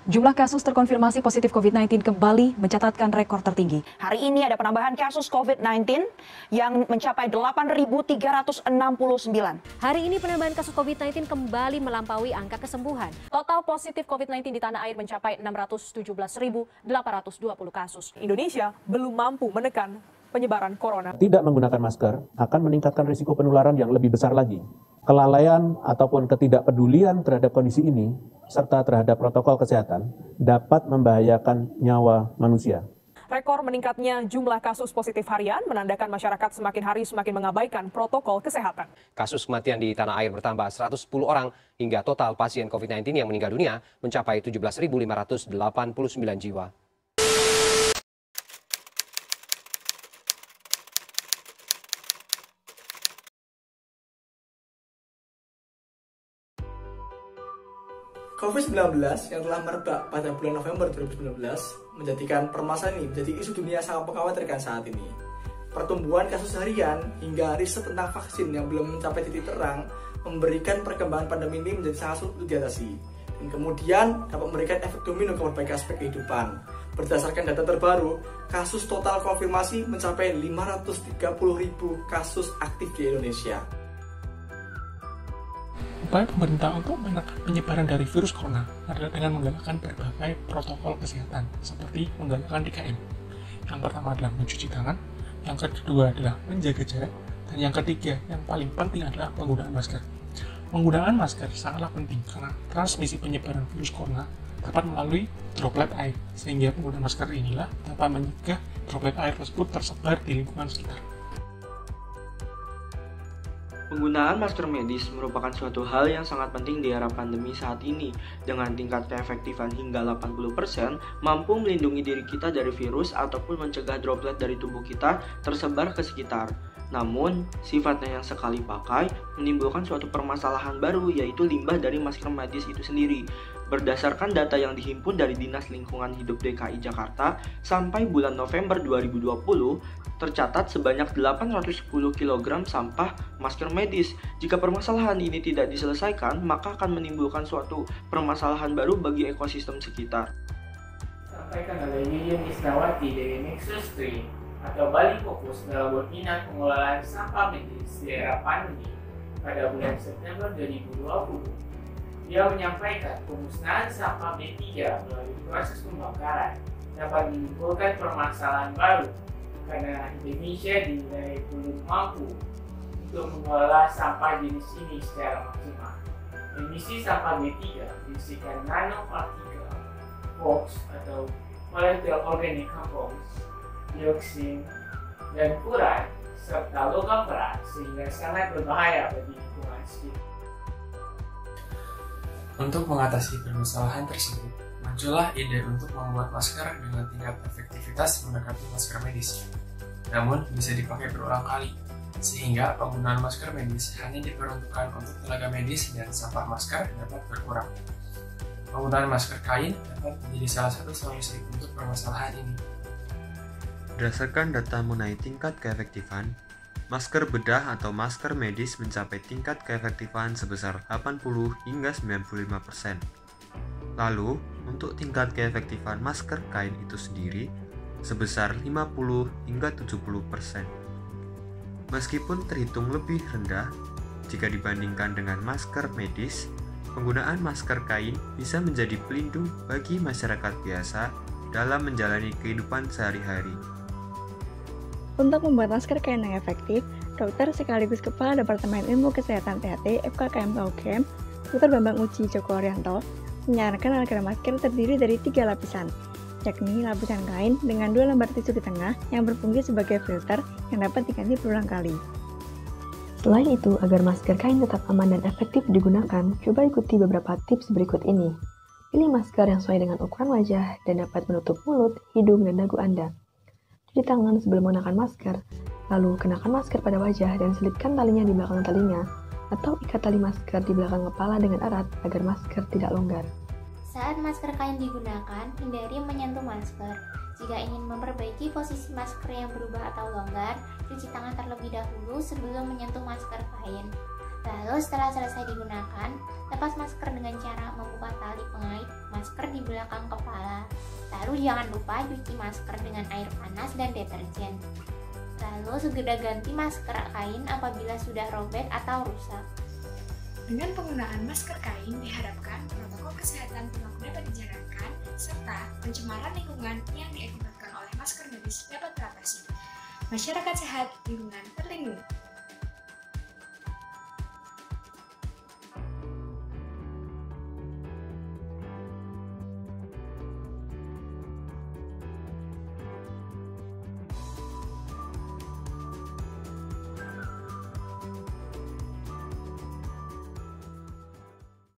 Jumlah kasus terkonfirmasi positif COVID-19 kembali mencatatkan rekor tertinggi. Hari ini ada penambahan kasus COVID-19 yang mencapai 8.369. Hari ini penambahan kasus COVID-19 kembali melampaui angka kesembuhan. Total positif COVID-19 di tanah air mencapai 617.820 kasus. Indonesia belum mampu menekan penyebaran corona. Tidak menggunakan masker akan meningkatkan risiko penularan yang lebih besar lagi. Kelalaian ataupun ketidakpedulian terhadap kondisi ini, serta terhadap protokol kesehatan, dapat membahayakan nyawa manusia. Rekor meningkatnya jumlah kasus positif harian menandakan masyarakat semakin hari semakin mengabaikan protokol kesehatan. Kasus kematian di tanah air bertambah 110 orang hingga total pasien COVID-19 yang meninggal dunia mencapai 17.589 jiwa. COVID-19 yang telah merebak pada bulan November 2019 menjadikan permasalahan ini menjadi isu dunia sangat mengkhawatirkan saat ini. Pertumbuhan kasus harian hingga riset tentang vaksin yang belum mencapai titik terang memberikan perkembangan pandemi ini menjadi sangat sulit diatasi. Dan kemudian dapat memberikan efek domino ke berbagai aspek kehidupan. Berdasarkan data terbaru, kasus total konfirmasi mencapai 530.000 kasus aktif di Indonesia. Upaya pemerintah untuk menekan penyebaran dari virus corona adalah dengan menggalakkan berbagai protokol kesehatan, seperti menggalakkan 3M. Yang pertama adalah mencuci tangan, yang kedua adalah menjaga jarak, dan yang ketiga, yang paling penting adalah penggunaan masker. Penggunaan masker sangatlah penting karena transmisi penyebaran virus corona dapat melalui droplet air, sehingga penggunaan masker inilah dapat mencegah droplet air tersebut tersebar di lingkungan sekitar. Penggunaan masker medis merupakan suatu hal yang sangat penting di era pandemi saat ini. Dengan tingkat keefektifan hingga 80%, mampu melindungi diri kita dari virus ataupun mencegah droplet dari tubuh kita tersebar ke sekitar. Namun, sifatnya yang sekali pakai menimbulkan suatu permasalahan baru, yaitu limbah dari masker medis itu sendiri. Berdasarkan data yang dihimpun dari Dinas Lingkungan Hidup DKI Jakarta, sampai bulan November 2020, tercatat sebanyak 810 kg sampah masker medis. Jika permasalahan ini tidak diselesaikan, maka akan menimbulkan suatu permasalahan baru bagi ekosistem sekitar. Sampaikan oleh Yuyun Isnawati dari Nexus 3 atau Bali Fokus dalam webinar pengelolaan sampah medis di era pandemi pada bulan September 2020. Dia menyampaikan pemusnahan sampah B3 melalui proses pembakaran dapat menimbulkan permasalahan baru karena Indonesia dinilai belum mampu untuk mengelola sampah jenis ini secara maksimal. Emisi sampah B3 berisikan nanopartikel, VOX atau volatile organic compounds, dioksin, dan furan, serta logam berat sehingga sangat berbahaya bagi lingkungan sekitar. Untuk mengatasi permasalahan tersebut, muncullah ide untuk membuat masker dengan tingkat efektivitas mendekati masker medis. Namun, bisa dipakai berulang kali, sehingga penggunaan masker medis hanya diperuntukkan untuk tenaga medis dan sampah masker dapat berkurang. Penggunaan masker kain dapat menjadi salah satu solusi untuk permasalahan ini. Berdasarkan data mengenai tingkat keefektifan, masker bedah atau masker medis mencapai tingkat keefektifan sebesar 80 hingga 95%. Lalu, untuk tingkat keefektifan masker kain itu sendiri sebesar 50 hingga 70%. Meskipun terhitung lebih rendah jika dibandingkan dengan masker medis, penggunaan masker kain bisa menjadi pelindung bagi masyarakat biasa dalam menjalani kehidupan sehari-hari. Untuk membuat masker kain yang efektif, dokter sekaligus Kepala Departemen Ilmu Kesehatan THT FKKM UGM, Dr. Bambang Uji Joko Haryanto, menyarankan agar masker terdiri dari 3 lapisan, yakni lapisan kain dengan 2 lembar tisu di tengah yang berfungsi sebagai filter yang dapat diganti berulang kali. Selain itu, agar masker kain tetap aman dan efektif digunakan, coba ikuti beberapa tips berikut ini. Pilih masker yang sesuai dengan ukuran wajah dan dapat menutup mulut, hidung, dan dagu Anda. Cuci tangan sebelum menggunakan masker, lalu kenakan masker pada wajah dan selipkan talinya di belakang telinga, atau ikat tali masker di belakang kepala dengan erat agar masker tidak longgar. Saat masker kain digunakan, hindari menyentuh masker. Jika ingin memperbaiki posisi masker yang berubah atau longgar, cuci tangan terlebih dahulu sebelum menyentuh masker kain. Lalu setelah selesai digunakan, lepas masker dengan cara membuka tali pengait masker di belakang kepala. Lalu jangan lupa cuci masker dengan air panas dan deterjen. Lalu segera ganti masker kain apabila sudah robek atau rusak. Dengan penggunaan masker kain diharapkan protokol kesehatan tetap dapat dijalankan serta pencemaran lingkungan yang diakibatkan oleh masker medis dapat teratasi. Masyarakat sehat, lingkungan terlindungi.